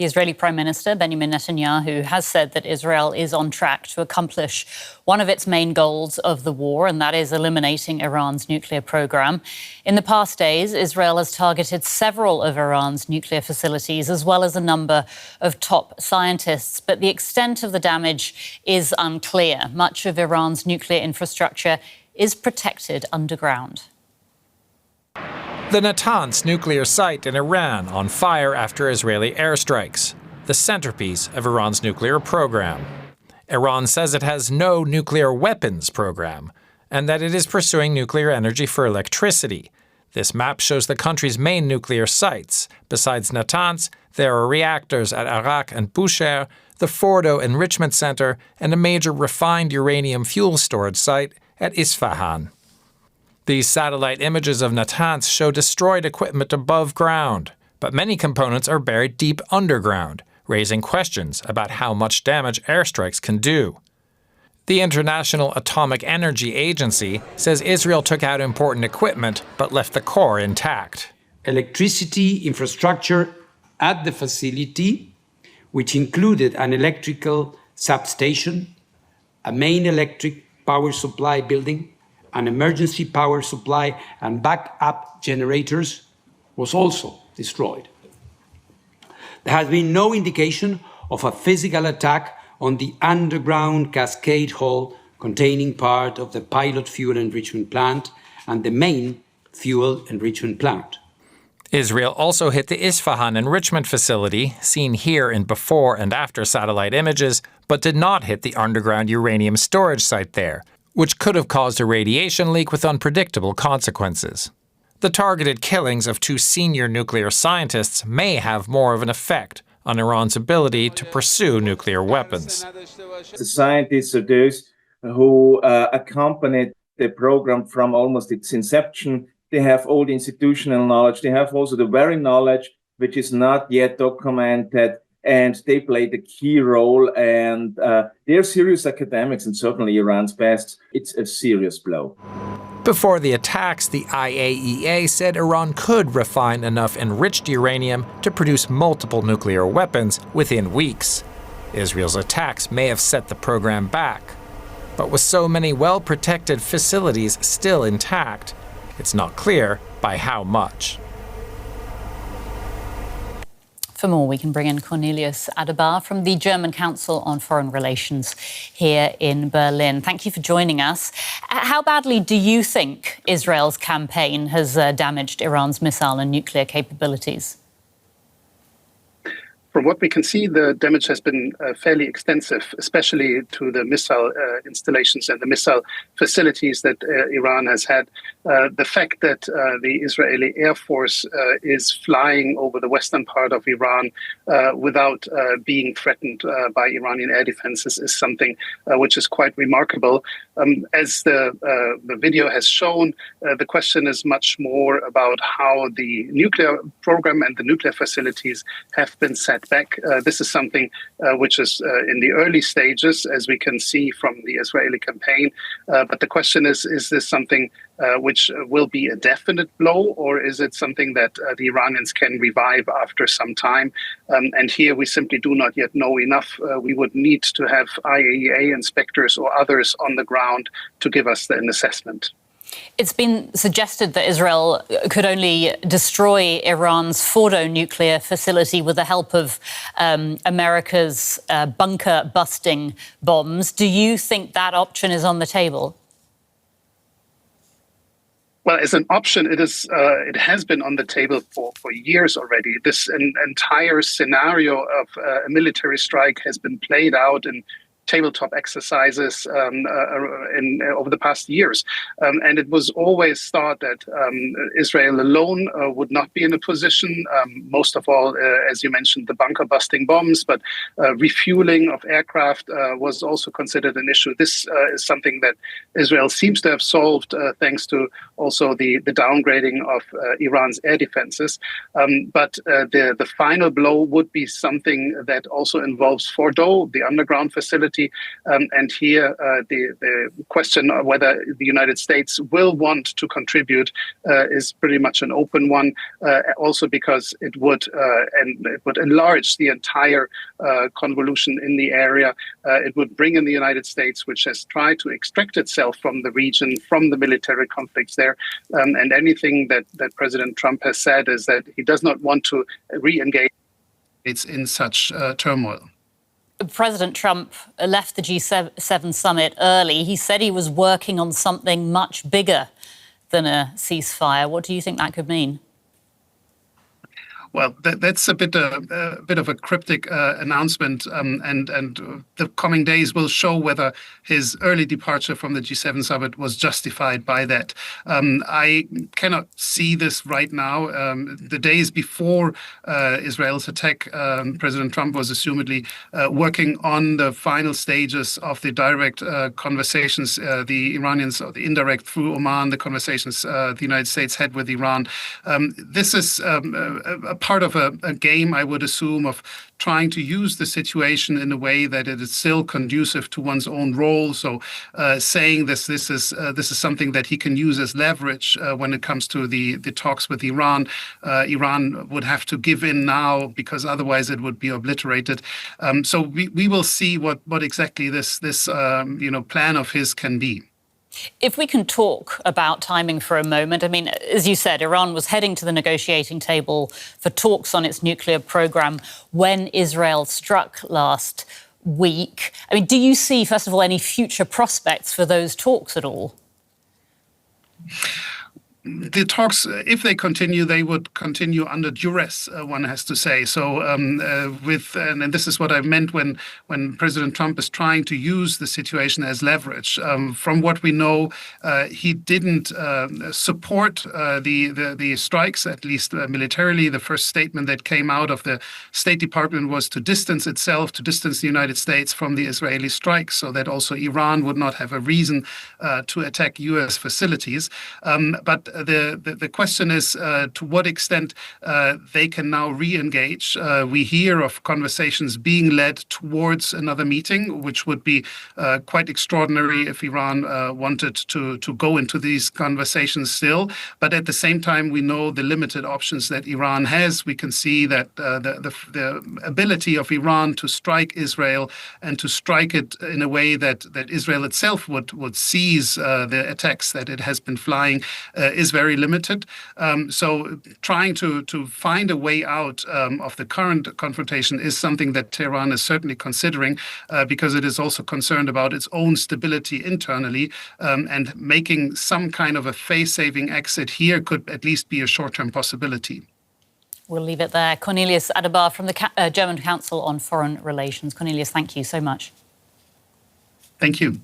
The Israeli Prime Minister Benjamin Netanyahu has said that Israel is on track to accomplish one of its main goals of the war, and that is eliminating Iran's nuclear program. In the past days, Israel has targeted several of Iran's nuclear facilities, as well as a number of top scientists. But the extent of the damage is unclear. Much of Iran's nuclear infrastructure is protected underground. The Natanz nuclear site in Iran on fire after Israeli airstrikes, the centerpiece of Iran's nuclear program. Iran says it has no nuclear weapons program and that it is pursuing nuclear energy for electricity. This map shows the country's main nuclear sites. Besides Natanz, there are reactors at Arak and Bushehr, the Fordo Enrichment Center, and a major refined uranium fuel storage site at Isfahan. These satellite images of Natanz show destroyed equipment above ground, but many components are buried deep underground, raising questions about how much damage airstrikes can do. The International Atomic Energy Agency says Israel took out important equipment but left the core intact. Electricity infrastructure at the facility, which included an electrical substation, a main electric power supply building, an emergency power supply and backup generators, was also destroyed. There has been no indication of a physical attack on the underground cascade hall containing part of the pilot fuel enrichment plant and the main fuel enrichment plant. Israel also hit the Isfahan enrichment facility, seen here in before and after satellite images, but did not hit the underground uranium storage site there, which could have caused a radiation leak with unpredictable consequences. The targeted killings of two senior nuclear scientists may have more of an effect on Iran's ability to pursue nuclear weapons. The scientists are those who accompanied the program from almost its inception. They have all the institutional knowledge. They have also the very knowledge which is not yet documented, and they played a key role, and they're serious academics, and certainly Iran's best. It's a serious blow. Before the attacks, the IAEA said Iran could refine enough enriched uranium to produce multiple nuclear weapons within weeks. Israel's attacks may have set the program back. But with so many well-protected facilities still intact, it's not clear by how much. For more, we can bring in Cornelius Adebahr from the German Council on Foreign Relations here in Berlin. Thank you for joining us. How badly do you think Israel's campaign has damaged Iran's missile and nuclear capabilities? From what we can see, the damage has been fairly extensive, especially to the missile installations and the missile facilities that Iran has had. The fact that the Israeli Air Force is flying over the western part of Iran without being threatened by Iranian air defenses is something which is quite remarkable. As the video has shown, the question is much more about how the nuclear program and the nuclear facilities have been set back. This is something which is in the early stages, as we can see from the Israeli campaign. But the question is this something which will be a definite blow, or is it something that the Iranians can revive after some time? And here we simply do not yet know enough. We would need to have IAEA inspectors or others on the ground to give us an assessment. It's been suggested that Israel could only destroy Iran's Fordo nuclear facility with the help of America's bunker-busting bombs. Do you think that option is on the table? Well, as an option, it has been on the table for years already. This entire scenario of a military strike has been played out in tabletop exercises over the past years. And it was always thought that Israel alone would not be in a position, most of all, as you mentioned, the bunker-busting bombs, but refueling of aircraft was also considered an issue. This is something that Israel seems to have solved thanks to also the downgrading of Iran's air defenses. But the final blow would be something that also involves Fordo, the underground facility, facility. And here, the question of whether the United States will want to contribute is pretty much an open one, also because it would enlarge the entire convolution in the area. It would bring in the United States, which has tried to extract itself from the region, from the military conflicts there. And anything that President Trump has said is that he does not want to re-engage in such turmoil. President Trump left the G7 summit early. He said he was working on something much bigger than a ceasefire. What do you think that could mean? Well, that's a bit of a cryptic announcement, and the coming days will show whether his early departure from the G7 summit was justified by that. I cannot see this right now. The days before Israel's attack, President Trump was assumedly working on the final stages of the direct conversations, the Iranians, or the indirect through Oman, the conversations the United States had with Iran. This is a part of a game, I would assume, of trying to use the situation in a way that it is still conducive to one's own role. So saying this is something that he can use as leverage when it comes to the talks with Iran. Iran would have to give in now because otherwise it would be obliterated. So we will see what exactly this plan of his can be. If we can talk about timing for a moment, I mean, as you said, Iran was heading to the negotiating table for talks on its nuclear program when Israel struck last week. I mean, do you see, first of all, any future prospects for those talks at all? The talks, if they continue, they would continue under duress, one has to say. So and this is what I meant when President Trump is trying to use the situation as leverage. From what we know, he didn't support the strikes, at least militarily. The first statement that came out of the State Department was to distance the United States from the Israeli strikes, so that also Iran would not have a reason to attack U.S. facilities. But the question is to what extent they can now re-engage. We hear of conversations being led towards another meeting, which would be quite extraordinary if Iran wanted to go into these conversations still. But at the same time, we know the limited options that Iran has. We can see that the ability of Iran to strike Israel and to strike it in a way that Israel itself would seize the attacks that it has been flying is very limited. So trying to find a way out of the current confrontation is something that Tehran is certainly considering because it is also concerned about its own stability internally, and making some kind of a face-saving exit here could at least be a short-term possibility. We'll leave it there. Cornelius Adebahr from the German Council on Foreign Relations. Cornelius, thank you so much. Thank you.